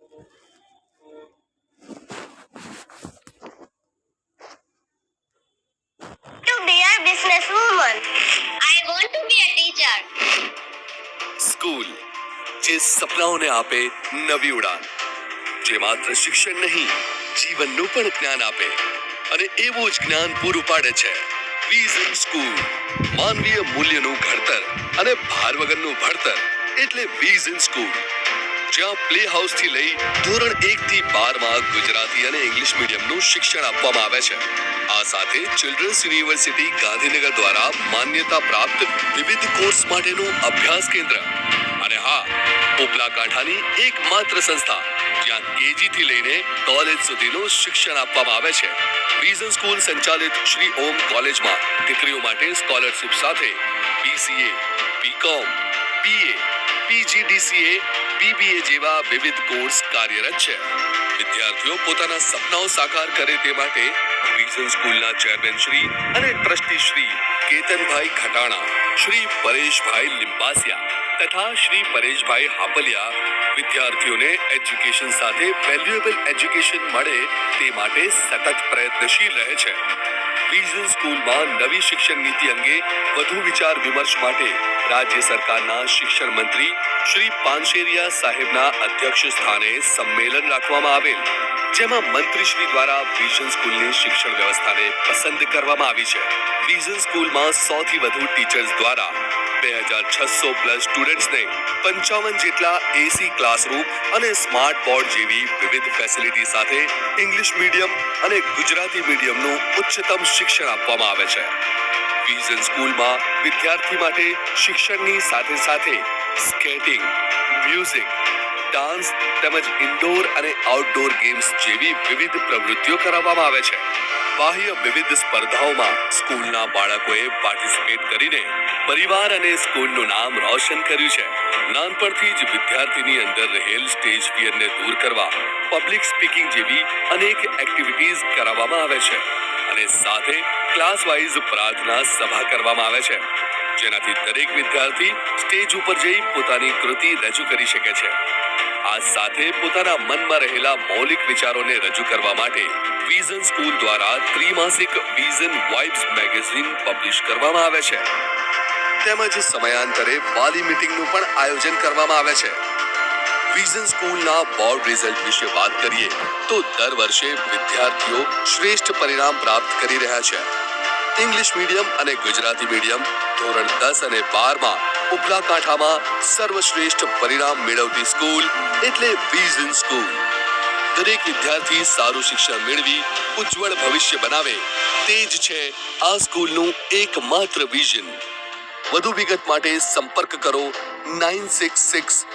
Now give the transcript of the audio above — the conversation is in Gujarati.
To be a businesswoman. I want to be a teacher. School જે સપનાઓને આપે નવી ઉડાન, જે માત્ર શિક્ષણ નહીં જીવનનું પણ જ્ઞાન આપે અને એવું જ જ્ઞાન પૂરું પાડે છે વિઝન સ્કૂલ. માનવીય મૂલ્યનું ઘડતર અને ભાર વગરનું ભણતર એટલે વિઝન સ્કૂલ, જ્યાં પ્લે હાઉસ થી લઈ ધોરણ 1 થી 12 માં ગુજરાતી અને ઇંગ્લિશ મીડિયમનું શિક્ષણ આપવામાં આવે છે. આ સાથે ચિલ્ડ્રન્સ યુનિવર્સિટી ગાંધીનગર દ્વારા માન્યતા પ્રાપ્ત વિવિધ કોર્સ માટેનું અભ્યાસ કેન્દ્ર અને હા, ઉપલા કાંઠાની એકમાત્ર સંસ્થા જ્યાં કેજી થી લઈને કોલેજ સુધીનું શિક્ષણ આપવામાં આવે છે. વિઝન સ્કૂલ સંચાલિત શ્રી ઓમ કોલેજમાં દીકરીઓ માટે સ્કોલરશિપ સાથે BCA, BCom, BA, PGDCA, BBA જેવા વિવિધ કોર્સ કાર્યરત છે. વિદ્યાર્થીઓ પોતાના સપનાઓ સાકાર કરે તે માટે વિઝન સ્કૂલના ચેરમેન શ્રી અને ટ્રસ્ટી શ્રી કેતનભાઈ ખટાણા, શ્રી પરેશભાઈ લિંબાસિયા તથા શ્રી પરેશભાઈ હાપલિયા વિદ્યાર્થીઓને એજ્યુકેશન સાથે વેલ્યુએબલ એજ્યુકેશન મળે તે માટે સતત પ્રયત્નશીલ રહે છે. વિઝન સ્કૂલમાં નવી શિક્ષણ નીતિ અંગે વધુ વિચાર વિમર્શ માટે રાજ્ય સરકારના શિક્ષણ મંત્રી શ્રી પાનશેરિયા સાહેબના અધ્યક્ષ સ્થાને સંમેલન રાખવામાં આવેલ, જેમાં મંત્રીશ્રી દ્વારા વિઝન સ્કૂલની શિક્ષણ વ્યવસ્થાને પસંદ કરવામાં આવી છે. વિઝન સ્કૂલમાં 100 થી વધુ ટીચર્સ દ્વારા 2600 પ્લસ સ્ટુડન્ટ્સને 55 જેટલા AC ક્લાસરૂમ અને સ્માર્ટ બોર્ડ જેવી વિવિધ ફેસિલિટી સાથે ઇંગ્લિશ મીડિયમ અને ગુજરાતી મીડિયમનું ઉચ્ચતમ શિક્ષણ આપવામાં આવે છે. વિઝન સ્કૂલમાં વિદ્યાર્થી માટે શિક્ષણની સાથે સાથે સ્કેટિંગ, મ્યુઝિક, ડાન્સ તેમજ ઇન્ડોર અને આઉટડોર ગેમ્સ જેવી વિવિધ પ્રવૃત્તિઓ કરાવવામાં આવે છે. બાહ્ય વિવિધ સ્પર્ધાઓમાં સ્કૂલના બાળકોએ પાર્ટિસિપેટ કરીને પરિવાર અને સ્કૂલનું નામ રોશન કર્યું છે. નાનપણથી જ વિદ્યાર્થીની અંદર રહેલ સ્ટેજ ફિયરને દૂર કરવા પબ્લિક સ્પીકિંગ જેવી અનેક એક્ટિવિટીઝ કરાવવામાં આવે છે અને સાથે ક્લાસ વાઇઝ પ્રાર્થના સભા કરવામાં આવે છે, જેનાથી દરેક વિદ્યાર્થી સ્ટેજ ઉપર જઈ પોતાની કૃતિ રજૂ કરી શકે છે. આ સાથે પોતાના મનમાં રહેલા મૌલિક વિચારોને રજૂ કરવા માટે વિઝન સ્કૂલ દ્વારા ત્રિમાસિક વિઝન વાઇબ્સ મેગેઝિન પબ્લિશ કરવામાં આવે છે. તેમજ સમયાંતરે વાલી મીટિંગનું પણ આયોજન કરવામાં આવે છે. વિઝન સ્કૂલના બોર્ડ રિઝલ્ટ વિશે વાત કરીએ તો દર વર્ષે વિદ્યાર્થીઓ શ્રેષ્ઠ પરિણામ પ્રાપ્ત કરી રહ્યા છે. ઇંગ્લિશ મીડિયમ અને ગુજરાતી મીડિયમ ધોરણ 10 અને 12 માં ઉપલા કાંઠામાં સર્વશ્રેષ્ઠ પરિણામ મેળવતી સ્કૂલ એટલે વિઝન સ્કૂલ. દરેક વિદ્યાર્થી સારું શિક્ષણ મેળવી ઉજ્જવળ ભવિષ્ય બનાવે તે જ છે આ સ્કૂલનું એકમાત્ર વિઝન. વધુ વિગત માટે સંપર્ક કરો 9664